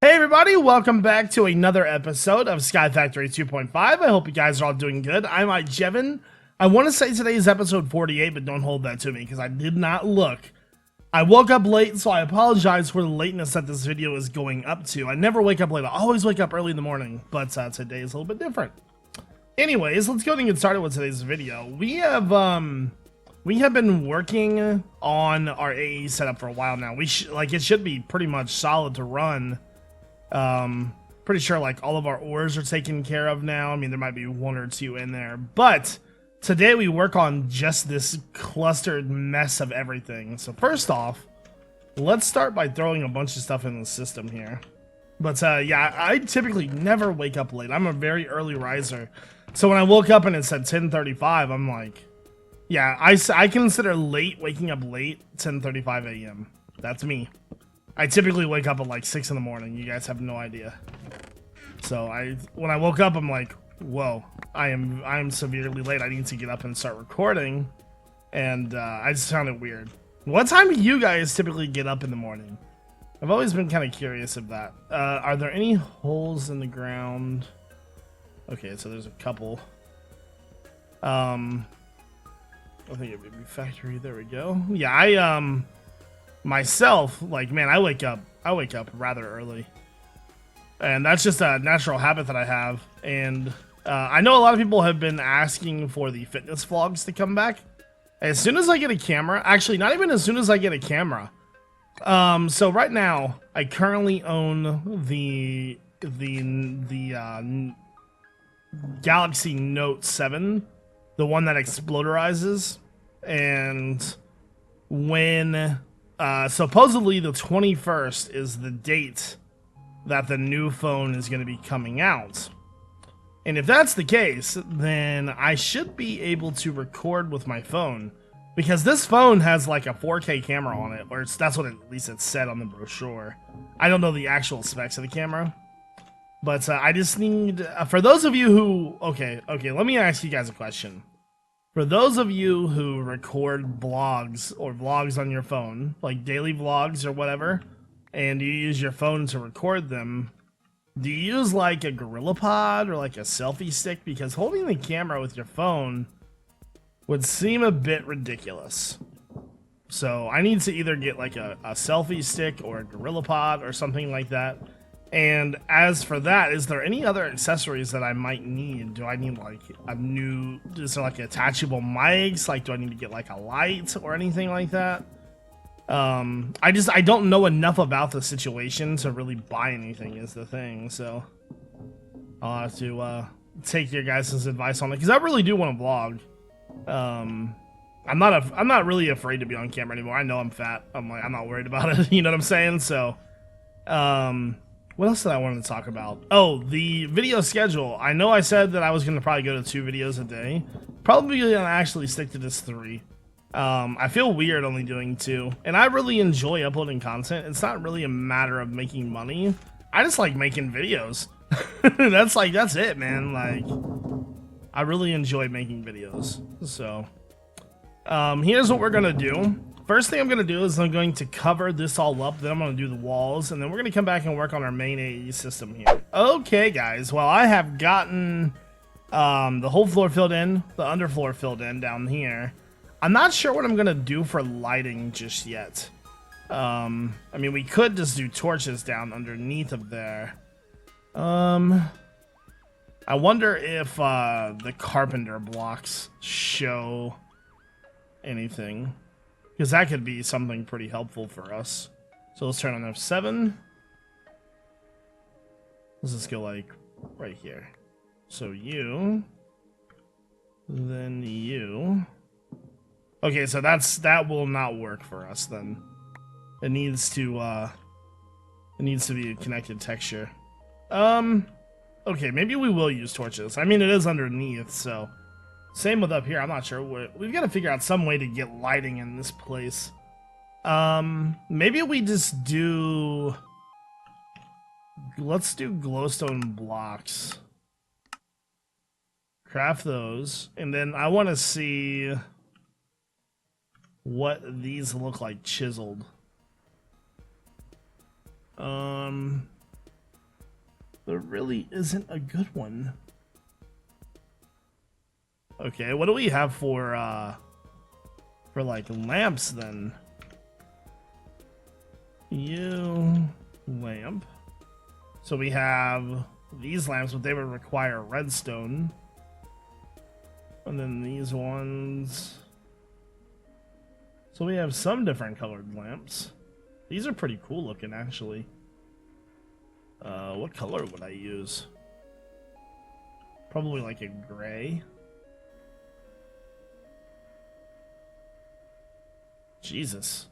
Hey everybody, welcome back to another episode of Sky Factory 2.5. I hope you guys are all doing good. I'm iJevin. I want to say today is episode 48, but don't hold that to me because I did not look. I woke up late, so I apologize for the lateness that this video is going up to. I never wake up late. I always wake up early in the morning, but today is a little bit different. Anyways, let's go ahead and get started with today's video. We have been working on our AE setup for a while now. It should be pretty much solid to run. Pretty sure like all of our ores are taken care of now. I mean, there might be one or two in there, but today we work on just this clustered mess of everything. So first off, let's start by throwing a bunch of stuff in the system here. But yeah, I typically never wake up late. I'm a very early riser. So when I woke up and it said 10:35, I'm like, yeah, I consider late waking up late 10:35 a.m. That's me. I typically wake up at like 6 in the morning. You guys have no idea. So when I woke up, I'm like, whoa, I'm severely late. I need to get up and start recording. And I just found it weird. What time do you guys typically get up in the morning? I've always been kind of curious of that. Are there any holes in the ground? Okay, so there's a couple. I think it would be factory. There we go. Yeah, myself, like, man, I wake up rather early, and that's just a natural habit that I have. And I know a lot of people have been asking for the fitness vlogs to come back as soon as I get a camera. Actually, not even as soon as I get a camera. So right now I currently own the Galaxy Note 7, the one that exploderizes, and when supposedly the 21st is the date that the new phone is going to be coming out. And if that's the case, then I should be able to record with my phone, because this phone has like a 4K camera on it, or that's what at least it said on the brochure. I don't know the actual specs of the camera, but I just need, for those of you who, okay, let me ask you guys a question. For those of you who record blogs or vlogs on your phone, like daily vlogs or whatever, and you use your phone to record them, do you use like a GorillaPod or like a selfie stick? Because holding the camera with your phone would seem a bit ridiculous. So I need to either get like a selfie stick or a GorillaPod or something like that. And as for that, is there any other accessories that I might need? Do I need like is there like attachable mics? Like, do I need to get like a light or anything like that? I don't know enough about the situation to really buy anything is the thing. So I'll have to take your guys' advice on it, because I really do want to vlog. I'm not really afraid to be on camera anymore. I know I'm fat. I'm not worried about it. You know what I'm saying? So what else did I want to talk about? Oh, the video schedule. I know I said that I was going to probably go to 2 videos a day. Probably going to actually stick to this 3. I feel weird only doing 2. And I really enjoy uploading content. It's not really a matter of making money. I just like making videos. That's it, man. Like, I really enjoy making videos. So, here's what we're going to do. First thing I'm going to do is I'm going to cover this all up, then I'm going to do the walls, and then we're going to come back and work on our main AE system here. Okay, guys, well, I have gotten the whole floor filled in, the underfloor filled in down here. I'm not sure what I'm going to do for lighting just yet. I mean, we could just do torches down underneath of there. I wonder if the carpenter blocks show anything, because that could be something pretty helpful for us. So let's turn on F7. Let's just go like right here. So you, then you. Okay, so that will not work for us then. It needs to be a connected texture. Okay, maybe we will use torches. I mean, it is underneath, so same with up here. I'm not sure. We've got to figure out some way to get lighting in this place. Maybe we just do... Let's do glowstone blocks. Craft those. And then I want to see what these look like chiseled. There really isn't a good one. Okay, what do we have for like lamps then? Lamp. So we have these lamps, but they would require redstone. And then these ones. So we have some different colored lamps. These are pretty cool looking, actually. What color would I use? Probably like a gray. Jesus.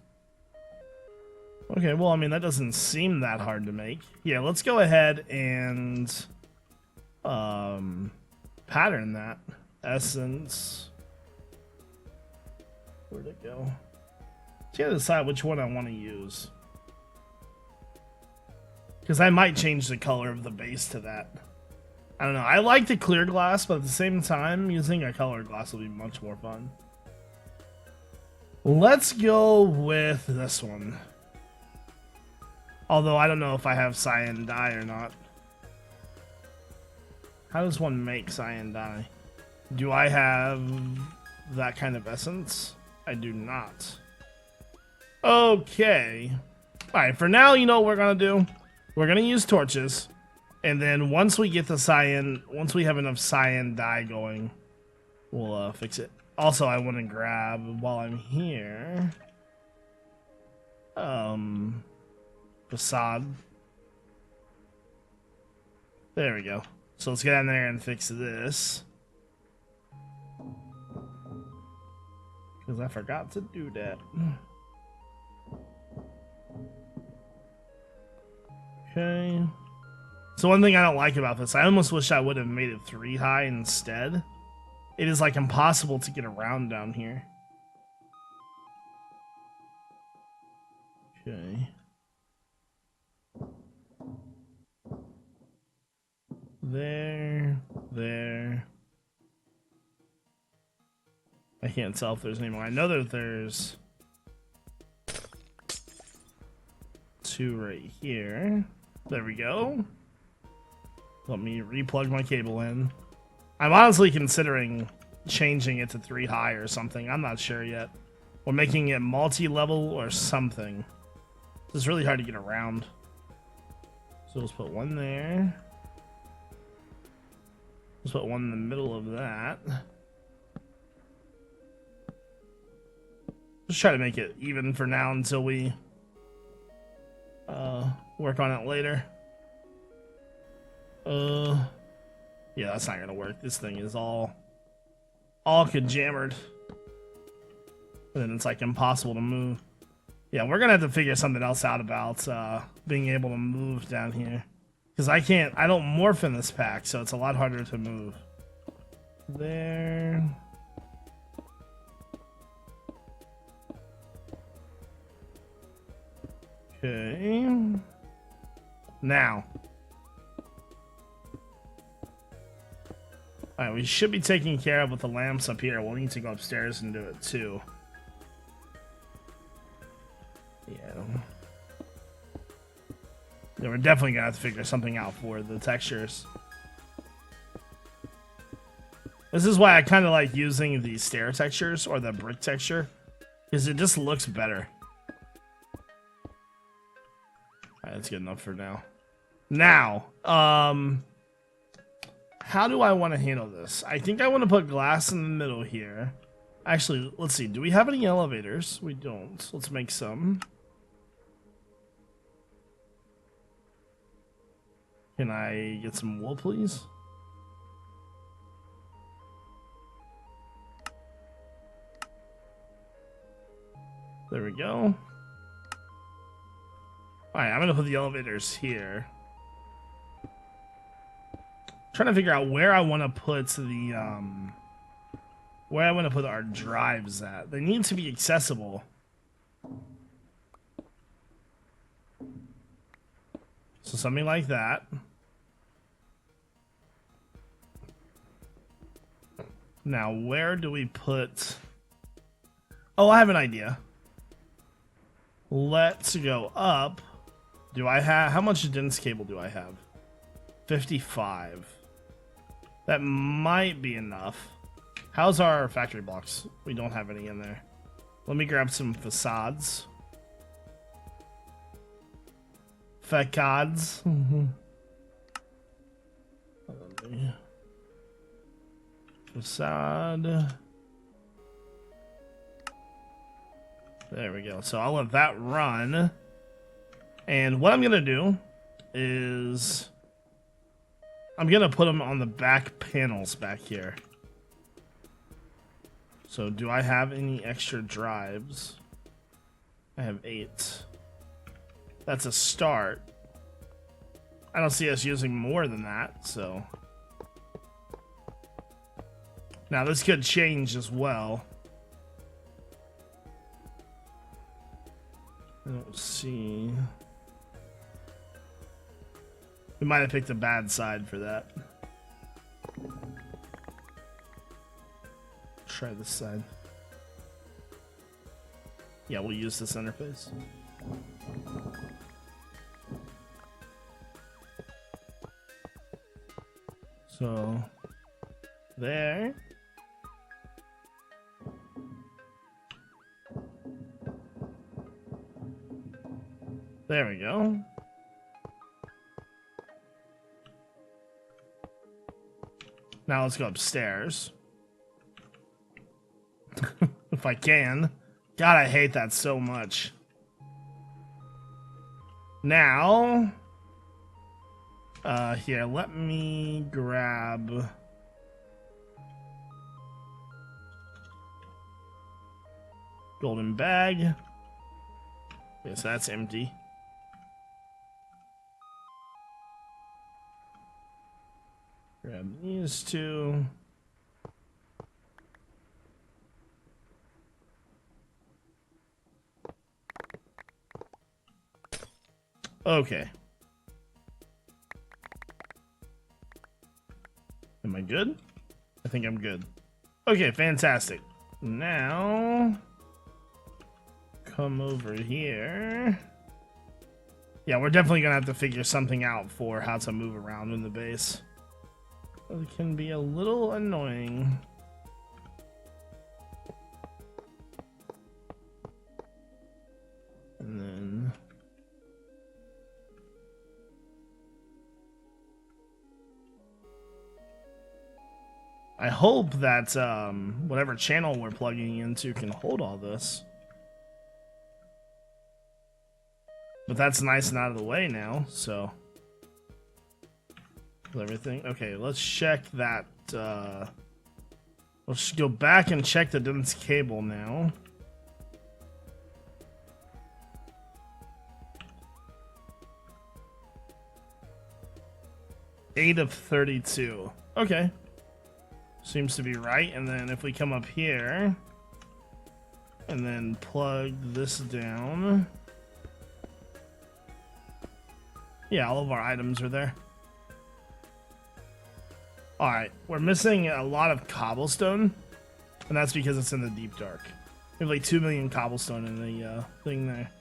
Okay, well, I mean, that doesn't seem that hard to make. Yeah, let's go ahead and pattern that. Essence. Where'd it go? So you gotta decide which one I want to use. Because I might change the color of the base to that. I don't know. I like the clear glass, but at the same time, using a colored glass will be much more fun. Let's go with this one. Although I don't know if I have cyan dye or not. How does one make cyan dye? Do I have that kind of essence? I do not. Okay. Alright, for now, you know what we're gonna do? We're gonna use torches. And then once we get the cyan, once we have enough cyan dye going, we'll fix it. Also, I want to grab, while I'm here, facade. There we go. So let's get in there and fix this. Because I forgot to do that. Okay. So one thing I don't like about this, I almost wish I would have made it 3 high instead. It is like impossible to get around down here. Okay. There. I can't tell if there's any more. I know that there's 2 right here. There we go. Let me replug my cable in. I'm honestly considering changing it to 3 high or something. I'm not sure yet. Or making it multi-level or something. It's really hard to get around. So let's put 1 there. Let's put 1 in the middle of that. Just try to make it even for now until we work on it later. Yeah, that's not gonna work. This thing is all kajammered. And then it's like impossible to move. Yeah, we're gonna have to figure something else out about being able to move down here. Because I don't morph in this pack, so it's a lot harder to move. There. Okay. Now. Alright, we should be taking care of with the lamps up here. We'll need to go upstairs and do it too. Yeah, we're definitely gonna have to figure something out for the textures. This is why I kind of like using the stair textures or the brick texture, because it just looks better. Alright, that's good enough for now. Now, how do I want to handle this? I think I want to put glass in the middle here. Actually, let's see. Do we have any elevators? We don't. Let's make some. Can I get some wool, please? There we go. Alright, I'm gonna put the elevators here. Trying to figure out where I want to put the where I want to put our drives at. They need to be accessible. So something like that. Now, where do we put... Oh, I have an idea. Let's go up. Do I have... How much dense cable do I have? 55. That might be enough. How's our factory blocks? We don't have any in there. Let me grab some facades. Facades. Facade. There we go. So I'll let that run. And what I'm going to do is I'm going to put them on the back panels back here. So do I have any extra drives? I have 8. That's a start. I don't see us using more than that, so. Now this could change as well. I don't see. We might have picked a bad side for that. Try this side. Yeah, we'll use this interface. So, there. There we go. Now let's go upstairs. If I can. God, I hate that so much. Now, here, let me grab golden bag. Okay, so that's empty. Grab these two. Okay. Am I good? I think I'm good. Okay, fantastic. Now, come over here. Yeah, we're definitely gonna have to figure something out for how to move around in the base. It can be a little annoying. And then I hope that whatever channel we're plugging into can hold all this. But that's nice and out of the way now, so. Everything. Okay, let's check that. Let's go back and check the dense cable now. Eight of 32. Okay. Seems to be right. And then if we come up here and then plug this down. Yeah, all of our items are there. Alright, we're missing a lot of cobblestone, and that's because it's in the deep dark. We have like 2 million cobblestone in the thing there.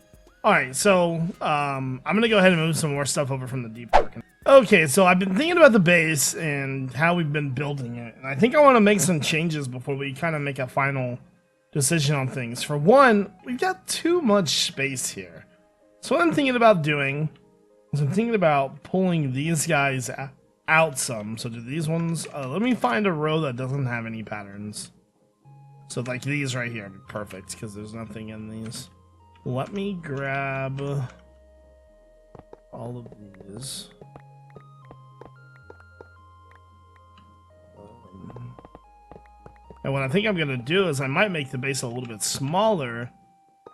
Alright, so I'm gonna go ahead and move some more stuff over from the deep dark. Okay, so I've been thinking about the base and how we've been building it, and I think I want to make some changes before we kind of make a final decision on things. For one, we've got too much space here. So what I'm thinking about doing is I'm thinking about pulling these guys out some. So do these ones, let me find a row that doesn't have any patterns. So like these right here would be perfect because there's nothing in these. Let me grab all of these. And what I think I'm gonna do is I might make the base a little bit smaller,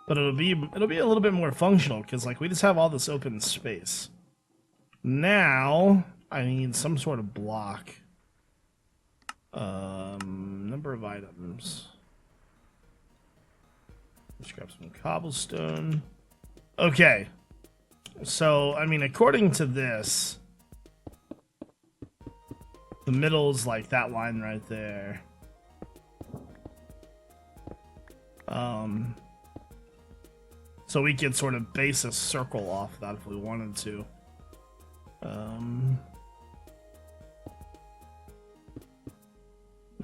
but it'll be a little bit more functional because like we just have all this open space. Now I need some sort of block. Number of items. Let's grab some cobblestone. Okay. So, I mean, according to this, the middle's like that line right there. So we could sort of base a circle off that if we wanted to.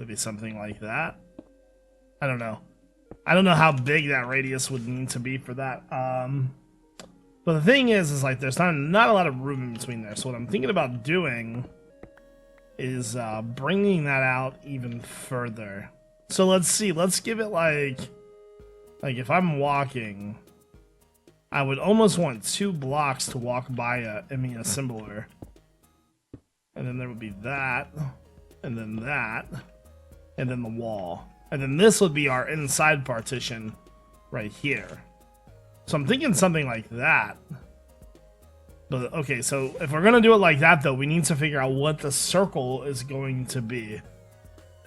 maybe something like that. I don't know. I don't know how big that radius would need to be for that. But the thing is like there's not a lot of room in between there. So what I'm thinking about doing is bringing that out even further. So let's see. Let's give it like if I'm walking, I would almost want 2 blocks to walk by a assembler. And then there would be that, and then that, and then the wall. And then this would be our inside partition right here. So I'm thinking something like that. But okay, so if we're gonna do it like that though, we need to figure out what the circle is going to be.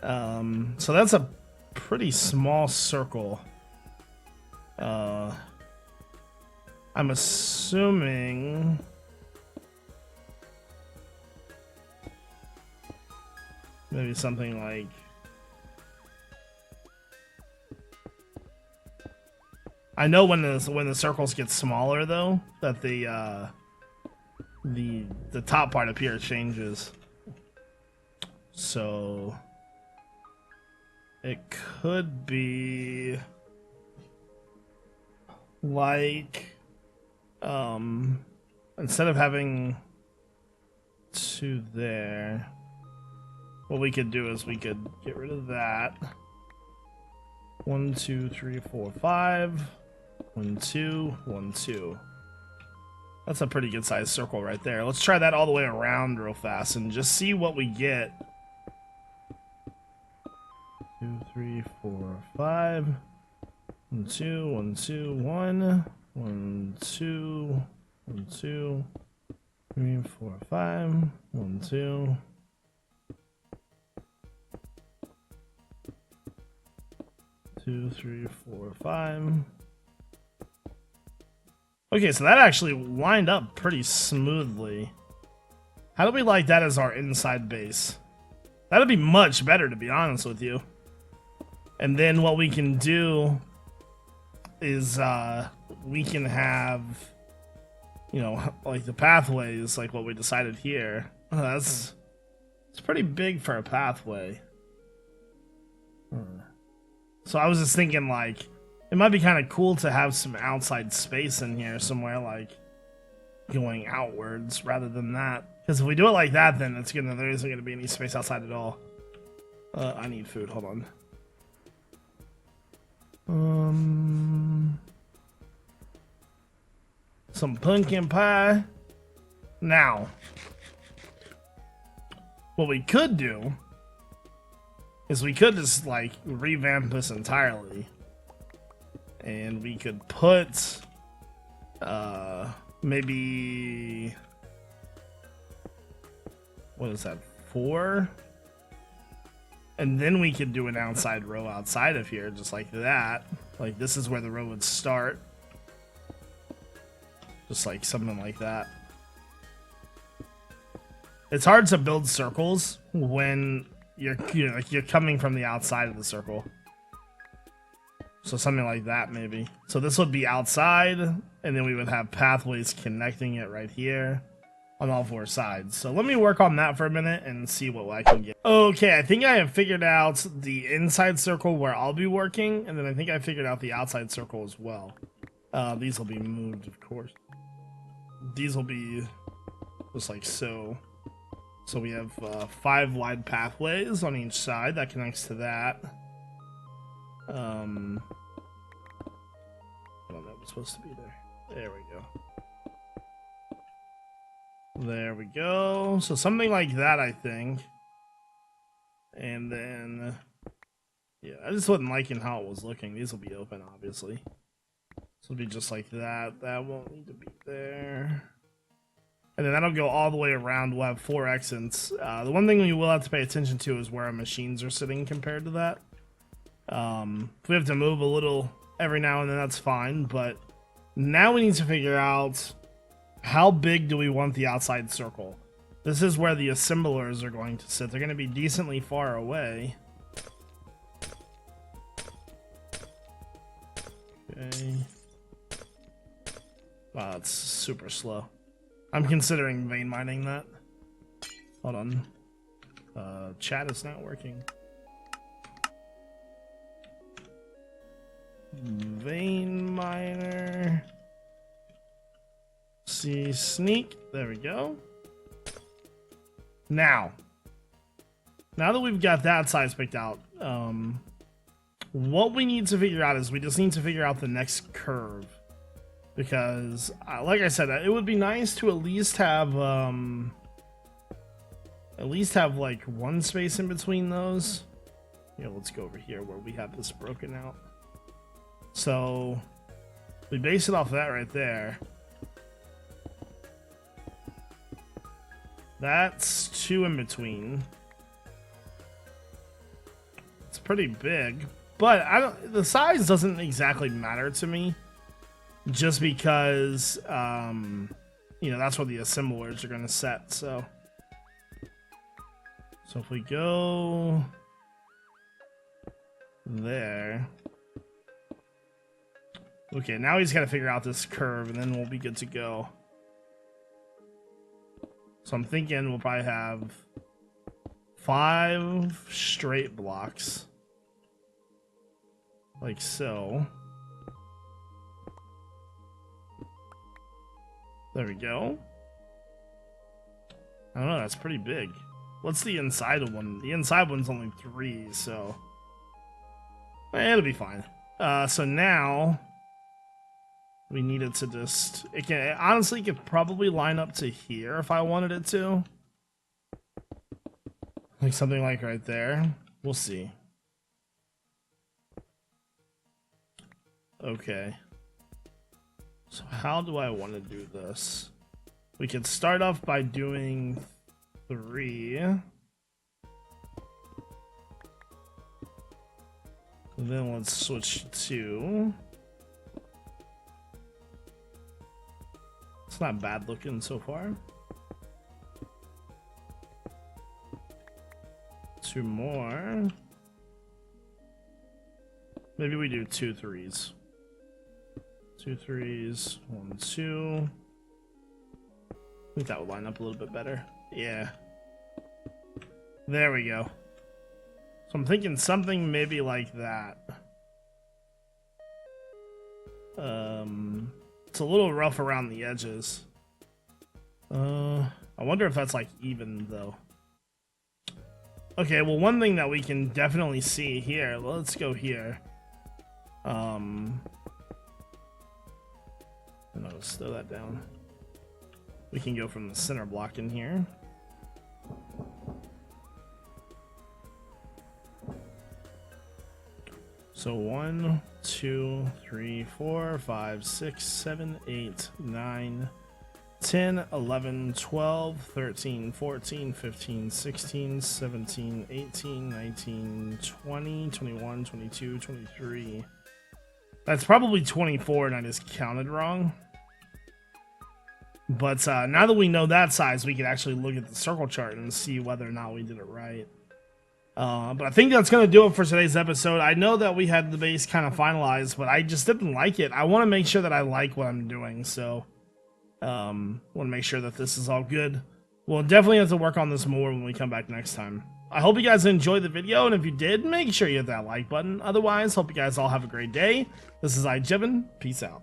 So that's a pretty small circle. I'm assuming maybe something like I know when the circles get smaller though, that the top part up here changes. So it could be like instead of having 2 there, what we could do is we could get rid of that. 1 2 3 4 5 1 2 1 2. That's a pretty good sized circle right there. Let's try that all the way around real fast and just see what we get. 2 3 4 5 1 2 1 2 1 1 2 1 2 3 4 5 1 2 2 3 4 5. Okay, so that actually lined up pretty smoothly. How do we like that as our inside base? That'd be much better, to be honest with you. And then what we can do is we can have, you know, like the pathways, like what we decided here. It's pretty big for a pathway. So I was just thinking, like, it might be kind of cool to have some outside space in here somewhere, like going outwards rather than that. Because if we do it like that, then there isn't gonna be any space outside at all. I need food. Hold on. Some pumpkin pie. Now, what we could do is we could just like revamp this entirely, and we could put maybe, what is that, 4? And then we could do an outside row outside of here, just like that. Like this is where the row would start, just like something like that. It's hard to build circles when you're coming from the outside of the circle. So something like that maybe. So this would be outside, and then we would have pathways connecting it right here on all 4 sides. So let me work on that for a minute and see what I can get. Okay, I think I have figured out the inside circle where I'll be working, and then I think I figured out the outside circle as well. These will be moved, of course. These will be just like so. So we have 5 wide pathways on each side that connects to that. I don't know, it was supposed to be there. There we go. There we go. So something like that, I think. And then, yeah, I just wasn't liking how it was looking. These will be open, obviously. This will be just like that. That won't need to be there. And then that'll go all the way around. We'll have 4 exits. The one thing we will have to pay attention to is where our machines are sitting compared to that. If we have to move a little every now and then, that's fine. But now we need to figure out, how big do we want the outside circle? This is where the assemblers are going to sit. They're going to be decently far away. Okay. Wow, that's super slow. I'm considering vein mining that. Hold on. Chat is not working. Vein miner. See, sneak. There we go. Now that we've got that size picked out, what we need to figure out is we just need to figure out the next curve. Because, like I said, it would be nice to at least have like one space in between those. Yeah, let's go over here where we have this broken out. So we base it off that right there. That's 2 in between. It's pretty big, but the size doesn't exactly matter to me, just because you know, that's what the assemblers are going to set. So if we go there, okay, now he's got to figure out this curve, and then we'll be good to go. So I'm thinking we'll probably have 5 straight blocks, like so. There we go. I don't know, that's pretty big. What's the inside one? The inside one's only 3, so it'll be fine. So now we need it to just, honestly, it could probably line up to here if I wanted it to. Like something like right there. We'll see. Okay. So how do I want to do this? We could start off by doing 3. Then let's switch to 2. It's not bad looking so far. 2 more. Maybe we do 2 3s. 2 3s, 1 2. I think that would line up a little bit better. Yeah. There we go. So I'm thinking something maybe like that. It's a little rough around the edges. I wonder if that's like even though. Okay, well, one thing that we can definitely see here, let's go here. Let's throw that down. We can go from the center block in here. So 1, 2, 3, 4, 5, 6, 7, 8, 9, 10, 11, 12, 13, 14, 15, 16, 17, 18, 19, 20, 21, 22, 23. That's probably 24 and I just counted wrong. But now that we know that size, we can actually look at the circle chart and see whether or not we did it right. But I think that's going to do it for today's episode. I know that we had the base kind of finalized, but I just didn't like it. I want to make sure that I like what I'm doing, so want to make sure that this is all good. We'll definitely have to work on this more when we come back next time. I hope you guys enjoyed the video, and if you did, make sure you hit that like button. Otherwise, hope you guys all have a great day. This is iJevin. Peace out.